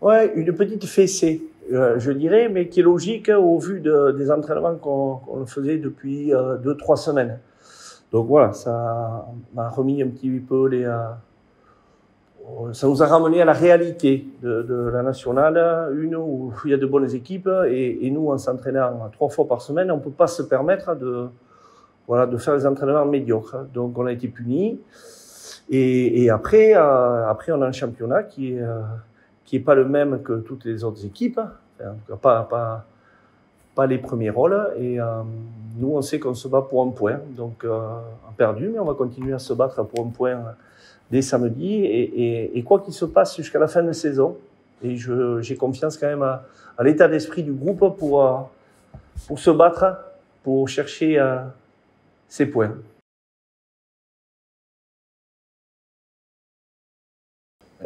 Ouais, une petite fessée, je dirais, mais qui est logique au vu des entraînements qu'on faisait depuis 2-3 semaines. Donc voilà, ça m'a remis un petit peu ça nous a ramené à la réalité de la nationale, une où il y a de bonnes équipes et nous, en s'entraînant 3 fois par semaine, on ne peut pas se permettre de faire des entraînements médiocres. Donc on a été punis. Et après, on a un championnat qui est pas le même que toutes les autres équipes. Enfin, en tout cas, pas les premiers rôles. Et nous, on sait qu'on se bat pour un point. Donc, on a perdu, mais on va continuer à se battre pour un point dès samedi. Et quoi qu'il se passe jusqu'à la fin de la saison, et j'ai confiance quand même à l'état d'esprit du groupe pour se battre, pour chercher ces points.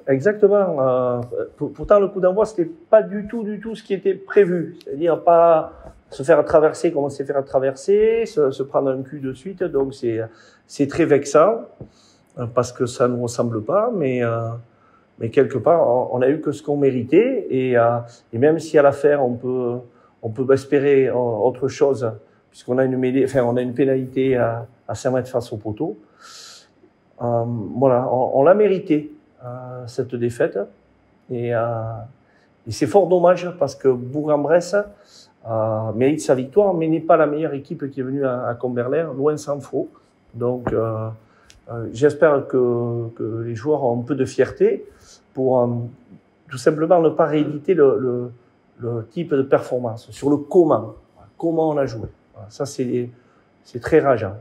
Exactement. Pourtant, le coup d'envoi, c'était pas du tout ce qui était prévu. C'est-à-dire pas se faire traverser comme on s'est fait traverser, se prendre un cul de suite. Donc c'est très vexant parce que ça ne nous ressemble pas, mais quelque part, on a eu que ce qu'on méritait et même si à l'affaire on peut espérer autre chose puisqu'on a on a une pénalité à 5 mètres face au poteau. Voilà, on l'a mérité cette défaite et c'est fort dommage parce que Bourg-en-Bresse mérite sa victoire, mais n'est pas la meilleure équipe qui est venue à Comberlain, loin s'en faut. Donc j'espère que les joueurs ont un peu de fierté pour tout simplement ne pas rééditer le type de performance sur le comment on a joué. Voilà, ça c'est très rageant.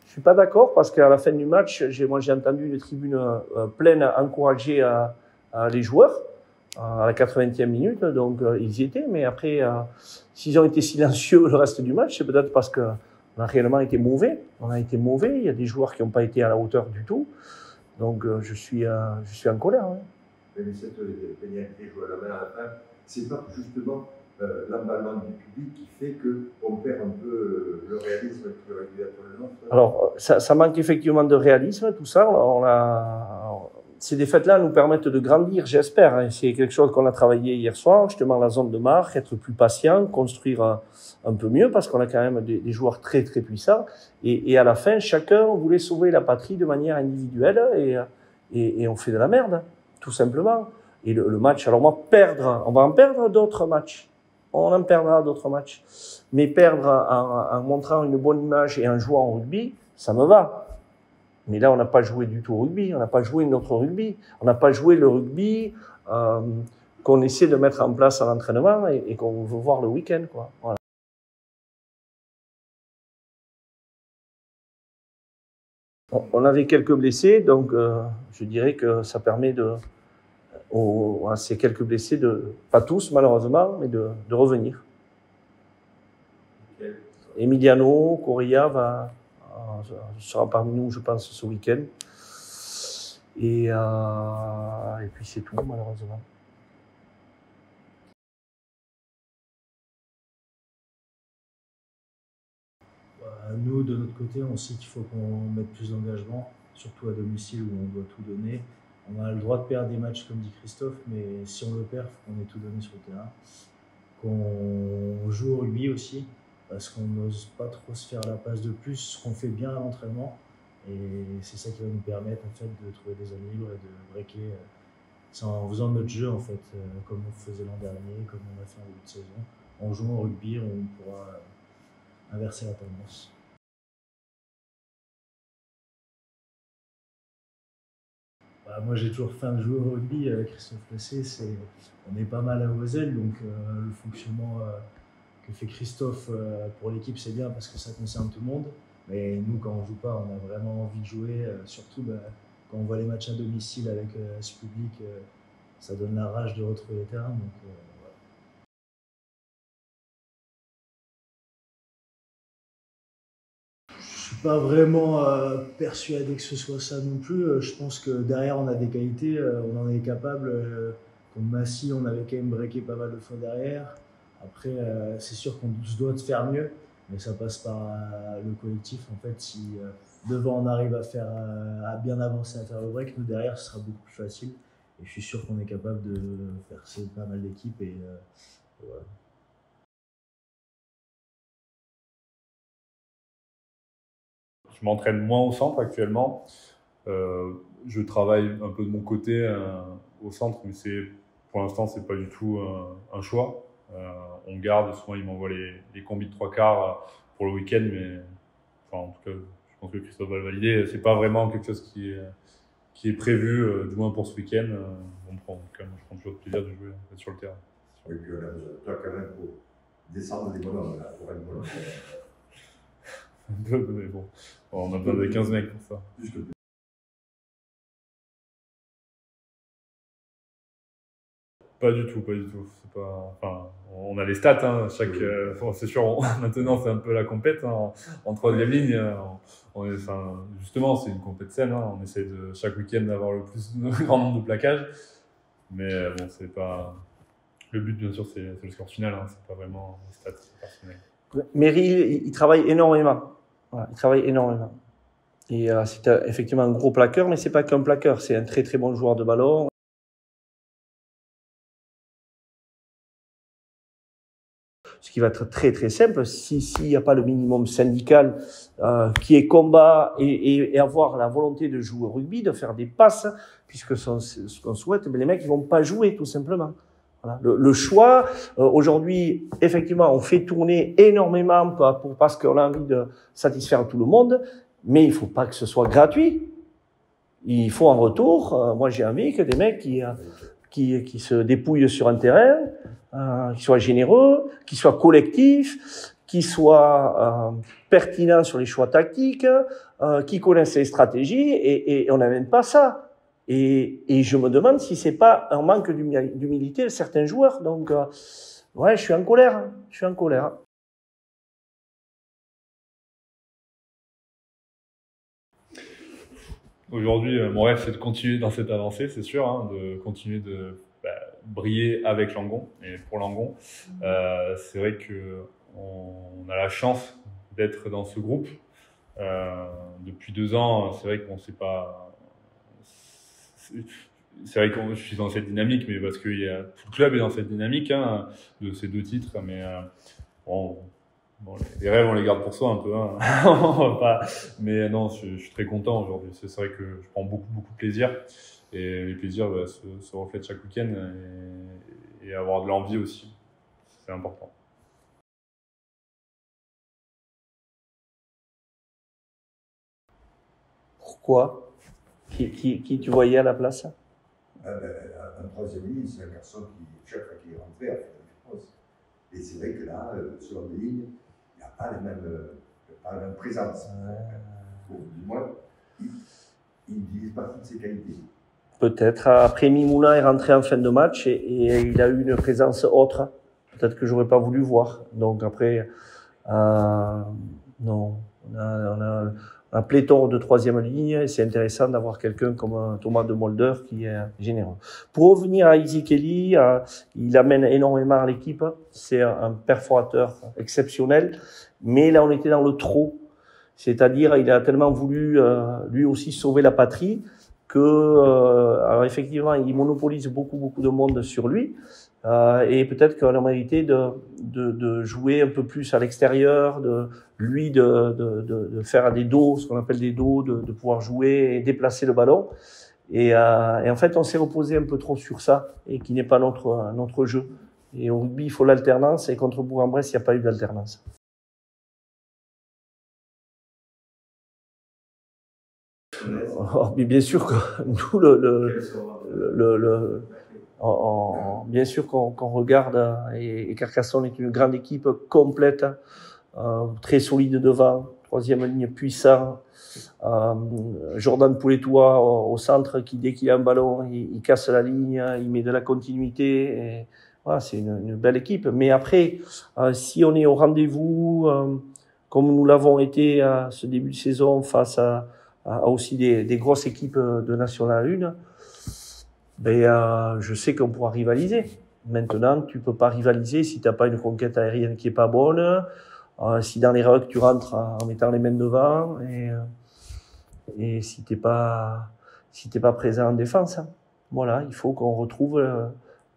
Je suis pas d'accord parce qu'à la fin du match, j'ai entendu une tribune pleine encourager les joueurs à la 80e minute, donc ils y étaient. Mais après, s'ils ont été silencieux le reste du match, c'est peut-être parce que on a réellement été mauvais. On a été mauvais. Il y a des joueurs qui n'ont pas été à la hauteur du tout. Donc je suis en colère. Hein. Mais cette pénalité jouée à la main à la fin, c'est pas justement l'emballement du public qui fait qu'on perd un peu le réalisme qui aurait dû être le nôtre. Alors, ça manque effectivement de réalisme, tout ça. Ces défaites-là nous permettent de grandir, j'espère. Hein. C'est quelque chose qu'on a travaillé hier soir, justement la zone de marque, être plus patient, construire un peu mieux, parce qu'on a quand même des joueurs très très puissants. Et à la fin, chacun voulait sauver la patrie de manière individuelle, et on fait de la merde, tout simplement. Et le match, alors moi, on va en perdre d'autres matchs. On en perdra d'autres matchs. Mais perdre en montrant une bonne image et en jouant au rugby, ça me va. Mais là, on n'a pas joué du tout au rugby. On n'a pas joué notre rugby. On n'a pas joué le rugby qu'on essaie de mettre en place à l'entraînement et qu'on veut voir le week-end, quoi. Voilà. On avait quelques blessés, donc je dirais que ça permet à ces quelques blessés pas tous malheureusement, mais de revenir. Emiliano Correa sera parmi nous, je pense, ce week-end. Et puis c'est tout, malheureusement. Nous, de notre côté, on sait qu'il faut qu'on mette plus d'engagement, surtout à domicile où on doit tout donner. On a le droit de perdre des matchs, comme dit Christophe, mais si on le perd, il faut qu'on ait tout donné sur le terrain. Qu'on joue au rugby aussi, parce qu'on n'ose pas trop se faire la passe de plus, ce qu'on fait bien à l'entraînement. Et c'est ça qui va nous permettre en fait, de trouver des zones libres et de breaker. C'est en faisant notre jeu, en fait, comme on faisait l'an dernier, comme on a fait en début de saison. En jouant au rugby, on pourra inverser la tendance. Moi, j'ai toujours faim de jouer au rugby. Christophe le sait, on est pas mal à Moselle, donc le fonctionnement que fait Christophe pour l'équipe, c'est bien parce que ça concerne tout le monde. Mais nous, quand on joue pas, on a vraiment envie de jouer. Surtout quand on voit les matchs à domicile avec ce public, ça donne la rage de retrouver les terrains. Donc, voilà. Je suis pas vraiment persuadé que ce soit ça non plus. Je pense que derrière, on a des qualités, on en est capable. Contre Massy, on avait quand même breaké pas mal de fois derrière. Après, c'est sûr qu'on se doit de faire mieux. mais ça passe par le collectif. En fait, si devant on arrive à bien avancer à faire le break, nous derrière ce sera beaucoup plus facile. Et je suis sûr qu'on est capable de percer pas mal d'équipes. Et voilà. Je m'entraîne moins au centre actuellement. Je travaille un peu de mon côté au centre, mais pour l'instant, c'est pas du tout un choix. On garde, souvent ils m'envoient les combis de 3/4 pour le week-end, mais enfin, en tout cas, je pense que Christophe va le valider. C'est pas vraiment quelque chose qui est prévu, du moins pour ce week-end. Je prends toujours plaisir de jouer sur le terrain. Et puis toi quand même pour descendre les bonhommes, là, pour être bonhomme. Un peu, mais bon, on a besoin de 15 mecs pour ça. Pas du tout, pas du tout. C'est pas, enfin, on a les stats, hein, c'est sûr, maintenant c'est un peu la compète, hein, en troisième ligne. Justement, c'est une compète saine, hein, on essaie de chaque week-end d'avoir le plus grand nombre de plaquages. Mais bon, c'est pas. Le but, bien sûr, c'est le score final, hein, c'est pas vraiment les stats personnelles. Meryl, il travaille énormément. Voilà, il travaille énormément. Et c'est effectivement un gros plaqueur, mais c'est pas qu'un plaqueur, c'est un très très bon joueur de ballon. Ce qui va être très très simple, s'il n'y a pas le minimum syndical qui est combat et avoir la volonté de jouer au rugby, de faire des passes, puisque ce qu'on souhaite, mais les mecs ils vont pas jouer tout simplement. Voilà. Le choix, aujourd'hui, effectivement, on fait tourner énormément parce qu'on a envie de satisfaire tout le monde, mais il faut pas que ce soit gratuit. Il faut en retour, moi j'ai envie que des mecs qui se dépouillent sur un terrain, qui soient généreux, qui soient collectifs, qui soient pertinents sur les choix tactiques, qui connaissent les stratégies, et on n'amène pas ça. Et je me demande si c'est pas un manque d'humilité de certains joueurs. Donc, ouais, je suis en colère. Je suis en colère. Aujourd'hui, mon rêve, c'est de continuer dans cette avancée, c'est sûr, hein, de continuer de briller avec Langon et pour Langon. C'est vrai qu'on a la chance d'être dans ce groupe. Depuis 2 ans, c'est vrai qu'on ne sait pas. C'est vrai que je suis dans cette dynamique, mais parce que tout le club est dans cette dynamique, hein, de ces 2 titres. Mais bon, les rêves, on les garde pour soi un peu. Hein. On va pas... Mais non, je suis très content aujourd'hui. C'est vrai que je prends beaucoup de plaisir. Et les plaisirs se reflètent chaque week-end et avoir de l'envie aussi. C'est important. Pourquoi ? Qui tu voyais à la place ? Un troisième ligne, c'est un garçon qui, chaque fois qu'il est rentré, a fait la même chose. Et c'est vrai que là, sur les lignes, il n'y a pas la même présence. Du moins, il n'utilise pas toutes ses qualités. Peut-être. Après, Mimouna est rentré en fin de match et il a eu une présence autre. Peut-être que j'aurais pas voulu voir. Donc après, non. On a un pléthore de troisième ligne et c'est intéressant d'avoir quelqu'un comme Thomas de Molder qui est généreux. Pour revenir à Izzy Kelly, il amène énormément à l'équipe. C'est un perforateur exceptionnel. Mais là, on était dans le trop. C'est-à-dire, il a tellement voulu, lui aussi, sauver la patrie alors effectivement, il monopolise beaucoup de monde sur lui. Et peut-être qu'on a mérité de jouer un peu plus à l'extérieur, de faire des dos, ce qu'on appelle des dos, de pouvoir jouer et déplacer le ballon. Et en fait, on s'est reposé un peu trop sur ça, et qui n'est pas notre jeu. Et au rugby, il faut l'alternance, et contre Bourg-en-Bresse, il n'y a pas eu d'alternance. Bien sûr que nous, bien sûr qu'on regarde, et Carcassonne est une grande équipe complète, très solide devant, troisième ligne puissant. Jordan Pouletoua au centre qui, dès qu'il a un ballon, il casse la ligne, il met de la continuité. Et, voilà, c'est une belle équipe. Mais après, si on est au rendez-vous, comme nous l'avons été à ce début de saison face à aussi des grosses équipes de National 1, je sais qu'on pourra rivaliser. Maintenant, tu peux pas rivaliser si t'as pas une conquête aérienne qui est pas bonne, si dans les rucks tu rentres en mettant les mains devant et si t'es pas présent en défense. Hein. Voilà, il faut qu'on retrouve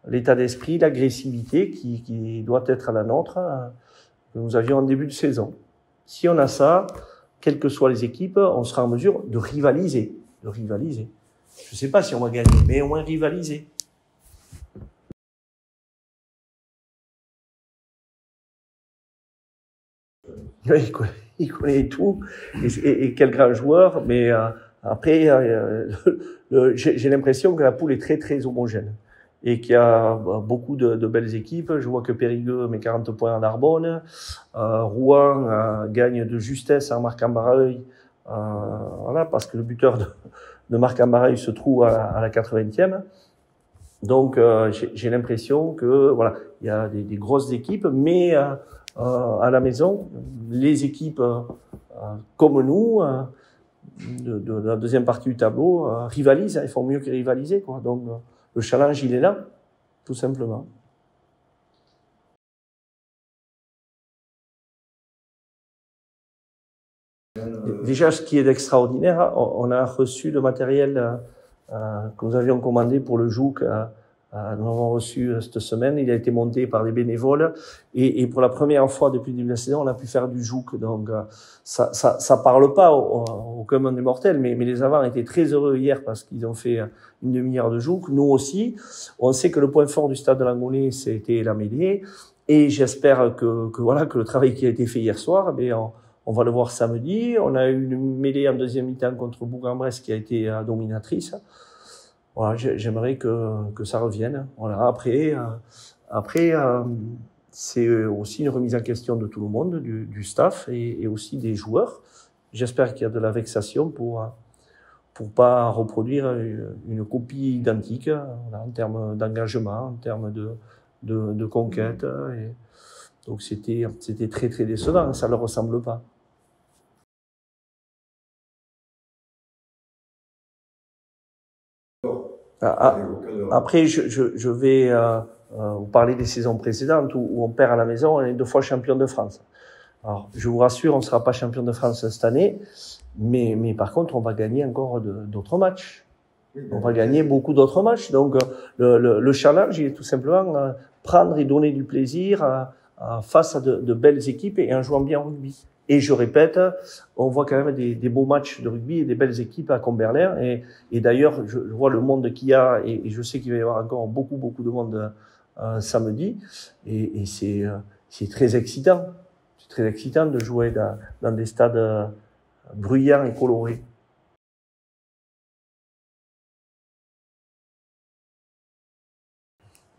l'état d'esprit, l'agressivité qui doit être à la nôtre, que nous avions en début de saison. Si on a ça, quelles que soient les équipes, on sera en mesure de rivaliser. Je ne sais pas si on va gagner, mais au moins rivaliser. Oui, il connaît tout, et quel grand joueur, mais après, j'ai l'impression que la poule est très très homogène et qu'il y a beaucoup de belles équipes. Je vois que Périgueux met 40 points en Narbonne, Rouen gagne de justesse en Marc-en-Barreuil, voilà, parce que le buteur de Marc-en-Barreuil se trouve à la 80e. Donc j'ai l'impression que voilà, il y a des grosses équipes, mais à la maison, les équipes comme nous, de la deuxième partie du tableau, rivalisent, ils font mieux que rivaliser, quoi. Donc le challenge, il est là, tout simplement. Déjà, ce qui est d'extraordinaire, on a reçu le matériel que nous avions commandé pour le Jouk. Nous l'avons reçu cette semaine. Il a été monté par des bénévoles et pour la première fois depuis le début de la saison, on a pu faire du Jouk. Donc ça parle pas au commun des mortels, mais les avants étaient très heureux hier parce qu'ils ont fait une demi-heure de Jouk. Nous aussi, on sait que le point fort du stade de Langonnet, c'était la mêlée. Et j'espère que le travail qui a été fait hier soir, on va le voir samedi. On a eu une mêlée en deuxième mi-temps contre Bourg-en-Bresse qui a été dominatrice. Voilà, j'aimerais que ça revienne. Voilà. Après, c'est aussi une remise en question de tout le monde, du staff et aussi des joueurs. J'espère qu'il y a de la vexation pour pas reproduire une copie identique, voilà, en termes d'engagement, en termes de conquête. Et donc c'était très très décevant. Ça ne leur ressemble pas. Après, je vais vous parler des saisons précédentes où on perd à la maison, on est 2 fois champion de France. Alors, je vous rassure, on ne sera pas champion de France cette année, mais par contre, on va gagner encore d'autres matchs. On va gagner beaucoup d'autres matchs. Donc, le challenge, il est tout simplement prendre et donner du plaisir face à de belles équipes et en jouant bien au rugby. Et je répète, on voit quand même des beaux matchs de rugby et des belles équipes à Comberlin. Et d'ailleurs, je vois le monde qu'il y a et je sais qu'il va y avoir encore beaucoup de monde samedi. Et c'est très excitant. C'est très excitant de jouer dans des stades bruyants et colorés.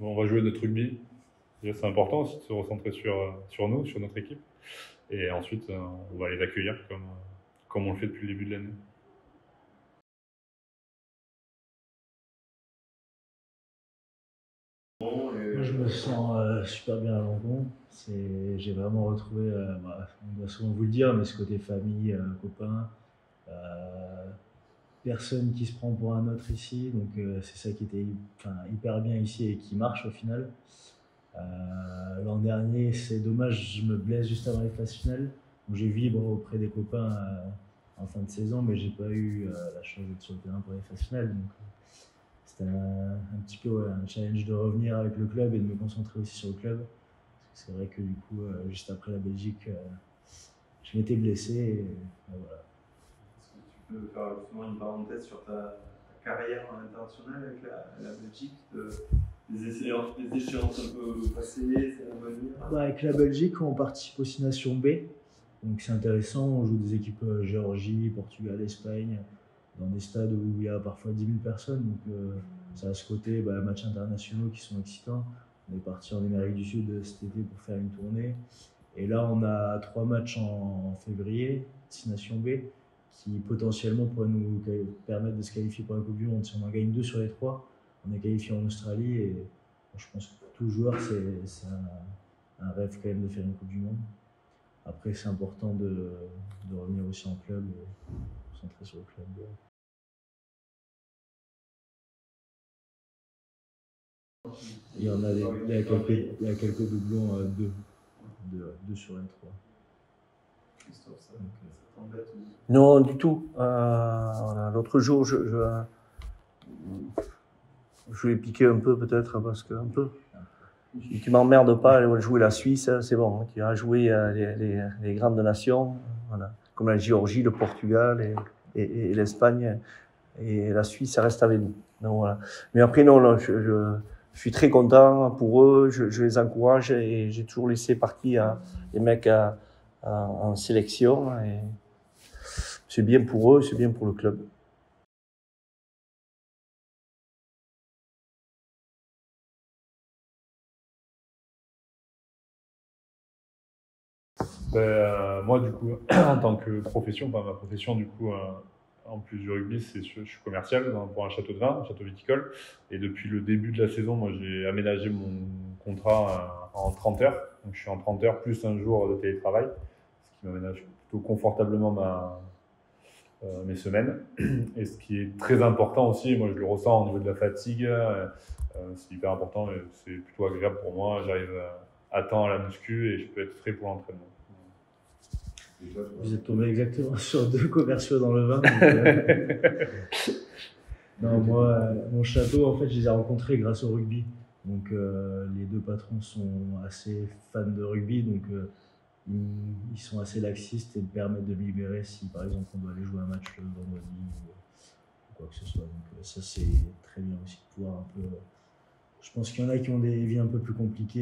On va jouer notre rugby. C'est important aussi de se recentrer sur nous, sur notre équipe. Et ensuite, on va les accueillir comme on le fait depuis le début de l'année. Moi, je me sens super bien à Langon. J'ai vraiment retrouvé, on doit souvent vous le dire, mais ce côté famille, copains, personne qui se prend pour un autre ici. Donc c'est ça qui était hyper bien ici et qui marche au final. L'an dernier, c'est dommage, je me blesse juste avant les phases finales. Donc j'ai vibre auprès des copains en fin de saison, mais j'ai pas eu la chance d'être sur le terrain pour les phases finales. Donc c'était un petit peu un challenge de revenir avec le club et de me concentrer aussi sur le club. Parce que c'est vrai que du coup, juste après la Belgique, je m'étais blessé et voilà. Est-ce que tu peux faire justement une parenthèse sur ta carrière internationale avec la Belgique, des échéances un peu passées, cérémonies? Avec la Belgique, on participe aussi Nation B. Donc c'est intéressant, on joue des équipes Géorgie, Portugal, Espagne, dans des stades où il y a parfois 10 000 personnes. Donc ça a ce côté matchs internationaux qui sont excitants. On est parti en Amérique du Sud cet été pour faire une tournée. Et là, on a 3 matchs en février, 6 Nations B, qui potentiellement pourraient nous permettre de se qualifier pour la Coupe du Monde. Si on en gagne 2 sur les 3, on est qualifié en Australie. Et je pense que pour tout joueur, c'est un rêve quand même de faire une Coupe du Monde. Après, c'est important de revenir aussi en club et de se concentrer sur le club. Il y a quelques doublons, 2 sur N3. Christophe, ça t'embête ou... Non, du tout. Voilà. L'autre jour, je lui ai piqué un peu peut-être, parce que un peu. Tu m'emmerdes pas à jouer la Suisse, c'est bon. Tu as joué les grandes nations, voilà, comme la Géorgie, le Portugal et l'Espagne. Et la Suisse, ça reste avec nous. Donc, voilà. Mais après, non, là, je suis très content pour eux, je les encourage et j'ai toujours laissé partir les mecs en sélection. Et c'est bien pour eux, c'est bien pour le club. Moi, du coup, en tant que profession, ma profession, du coup, en plus du rugby, je suis commercial pour un château de vin, un château viticole. Et depuis le début de la saison, moi, j'ai aménagé mon contrat en 30 heures. Donc, je suis en 30 heures plus un jour de télétravail, ce qui m'aménage plutôt confortablement mes semaines. Et ce qui est très important aussi, moi, je le ressens au niveau de la fatigue, c'est hyper important et c'est plutôt agréable pour moi. J'arrive à temps à la muscu et je peux être frais pour l'entraînement. Vous êtes tombé exactement sur 2 commerciaux dans le vin. Non, moi, mon château, en fait, je les ai rencontrés grâce au rugby. Donc, les 2 patrons sont assez fans de rugby, donc ils sont assez laxistes et me permettent de me libérer si, par exemple, on doit aller jouer un match le vendredi ou quoi que ce soit. Donc, ça, c'est très bien aussi de pouvoir un peu. Je pense qu'il y en a qui ont des vies un peu plus compliquées.